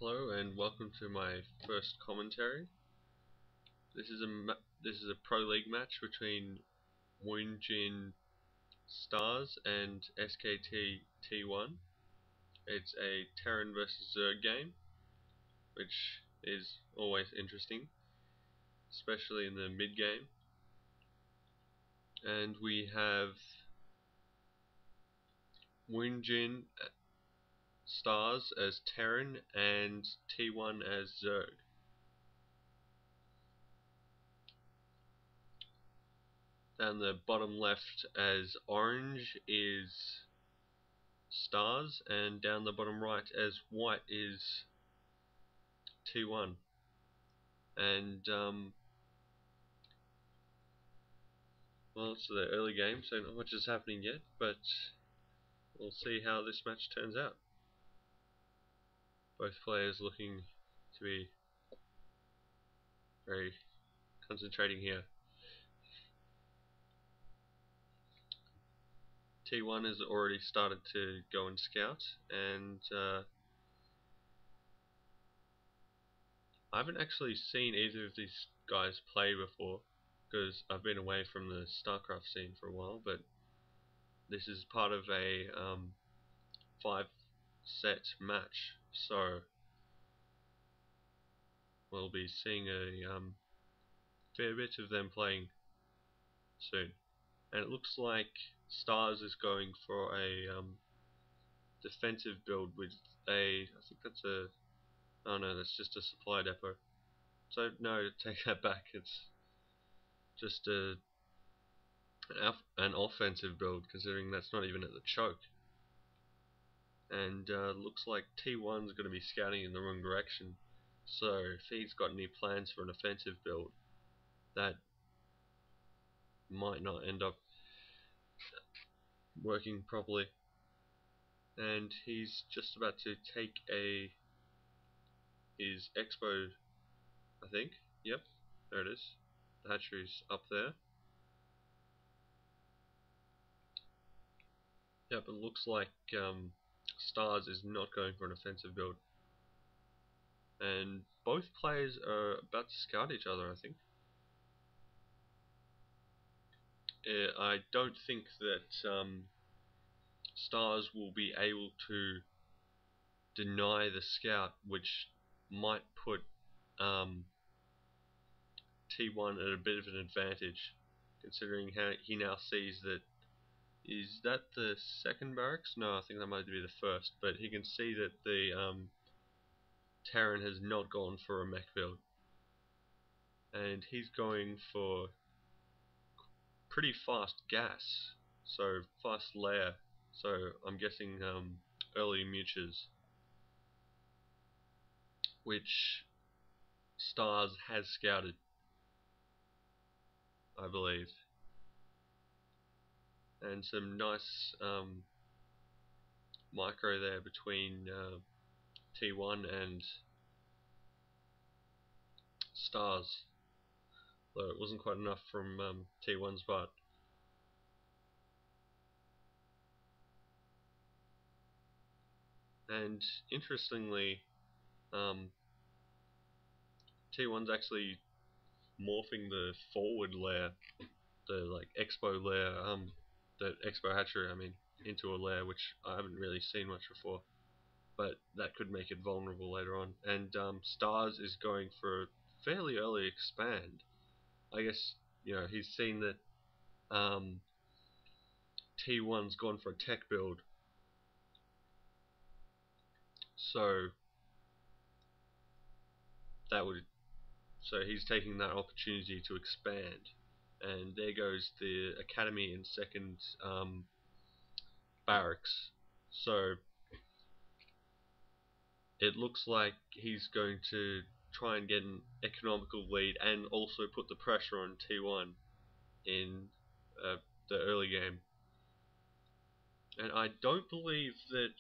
Hello and welcome to my first commentary. This is a pro league match between Woomjin Stars and SKT T1. It's a Terran versus Zerg game, which is always interesting, especially in the mid game. And we have Woomjin Stars as Terran and T1 as Zerg. Down the bottom left as orange is Stars, and down the bottom right as white is T1. And well, it's the early game, so not much is happening yet, but we'll see how this match turns out. Both players looking to be very concentrating here. T1 has already started to go and scout, and I haven't actually seen either of these guys play before, because I've been away from the Starcraft scene for a while, but this is part of a 5-set match, so we'll be seeing a fair bit of them playing soon. And it looks like Stars is going for a defensive build with I think that's oh no, that's just a supply depot. So no, take that back, it's just an offensive build, considering that's not even at the choke. And looks like T1's going to be scouting in the wrong direction, so if he's got any plans for an offensive build, that might not end up working properly. And he's just about to take his expo, I think. Yep, there it is. The hatchery's up there. Yep, it looks like Stars is not going for an offensive build. And both players are about to scout each other, I think. I don't think that Stars will be able to deny the scout, which might put T1 at a bit of an advantage, considering how he now sees that. Is that the second barracks? No, I think that might be the first, but he can see that the Terran has not gone for a mech build, and he's going for pretty fast gas, so fast layer, so I'm guessing early mutures, which Stars has scouted, I believe. And some nice micro there between T1 and Stars, though it wasn't quite enough from T1's part. And interestingly, T1's actually morphing the forward layer, the expo layer, the expo hatchery, I mean, into a layer which I haven't really seen much before, but that could make it vulnerable later on. And Stars is going for a fairly early expand. I guess, you know, he's seen that T1's gone for a tech build, so he's taking that opportunity to expand. And there goes the academy in second barracks. So it looks like he's going to try and get an economical lead and also put the pressure on T1 in the early game. And I don't believe that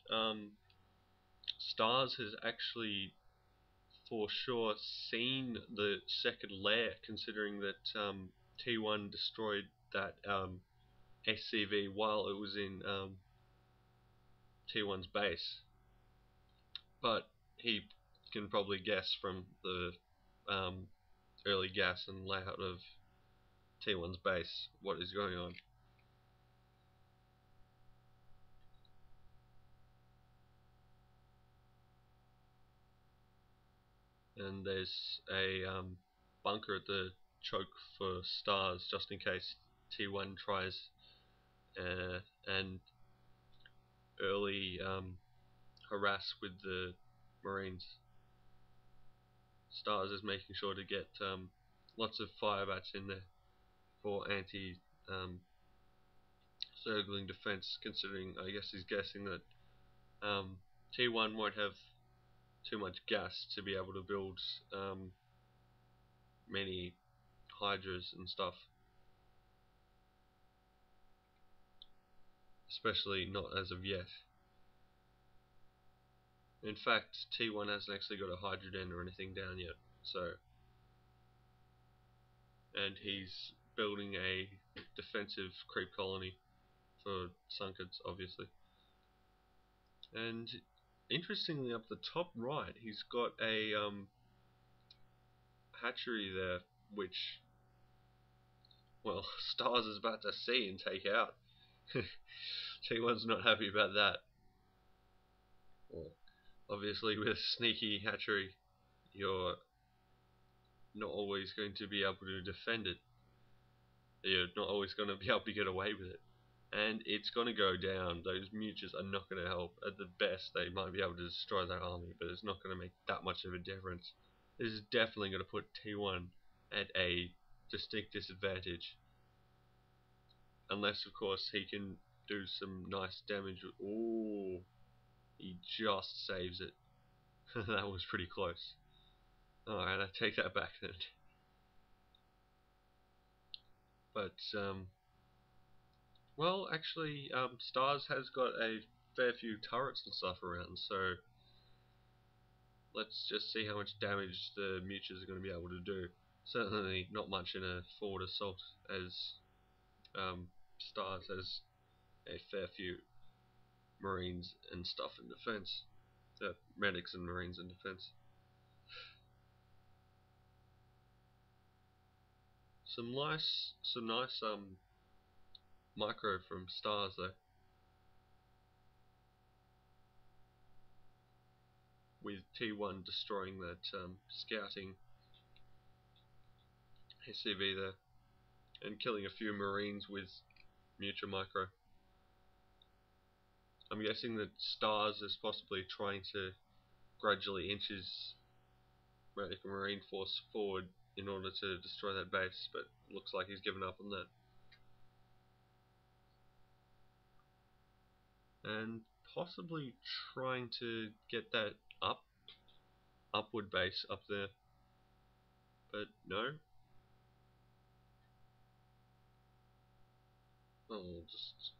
Stars has actually for sure seen the second layer, considering that T1 destroyed that SCV while it was in T1's base. But he can probably guess from the early gas and layout of T1's base what is going on. And there's a bunker at the choke for stars just in case T1 tries and early harass with the Marines. Stars is making sure to get lots of fire bats in there for anti circling defense, considering I guess he's guessing that T1 won't have too much gas to be able to build many hydras and stuff, especially not as of yet. In fact, T1 hasn't actually got a hydra den or anything down yet, so, and he's building a defensive creep colony for Sunkids, obviously. And interestingly, up the top right, he's got a hatchery there, which, well, Stars is about to see and take out. T1's not happy about that. Well, obviously, with a sneaky hatchery, you're not always going to be able to defend it. You're not always going to be able to get away with it. And it's going to go down. Those mutures are not going to help. At the best, they might be able to destroy that army, but it's not going to make that much of a difference. This is definitely going to put T1 at a distinct disadvantage. Unless, of course, he can do some nice damage. Ooh, he just saves it. That was pretty close. Alright, I take that back then. But, well, actually, Stars has got a fair few turrets and stuff around, so let's just see how much damage the mutures are going to be able to do. Certainly not much in a forward assault, as Stars has a fair few Marines and stuff in defense. Medics and Marines in defense. Some nice micro from Stars though, with T1 destroying that scouting SCV there and killing a few Marines with Mutual Micro. I'm guessing that Stars is possibly trying to gradually inch his Medic and Marine force forward in order to destroy that base, but looks like he's given up on that. And possibly trying to get that upward base up there, but no. Oh, we'll just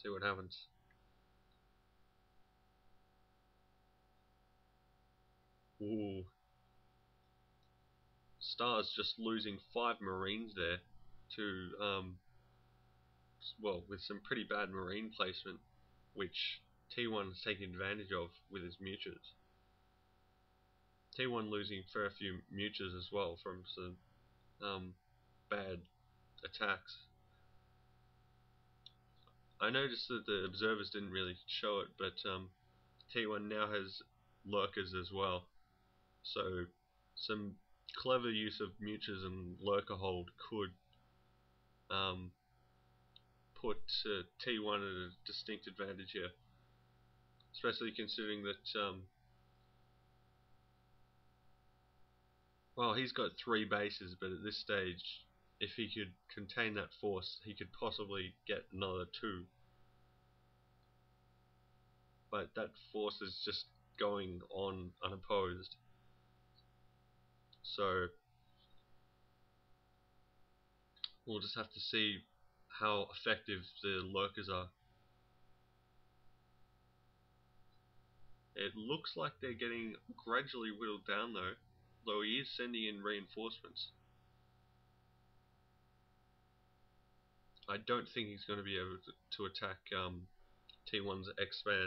see what happens. Ooh. Stars just losing 5 Marines there to, well, with some pretty bad Marine placement, which T1 is taking advantage of with his mutures. T1 losing a fair few mutures as well from some bad attacks. I noticed that the observers didn't really show it, but T1 now has lurkers as well. So some clever use of mutures and lurker hold could put T1 at a distinct advantage here. Especially considering that, well, he's got 3 bases, but at this stage, if he could contain that force, he could possibly get another 2. But that force is just going on unopposed. So we'll just have to see how effective the lurkers are. It looks like they're getting gradually whittled down though he is sending in reinforcements. I don't think he's going to be able to attack T1's X-Band.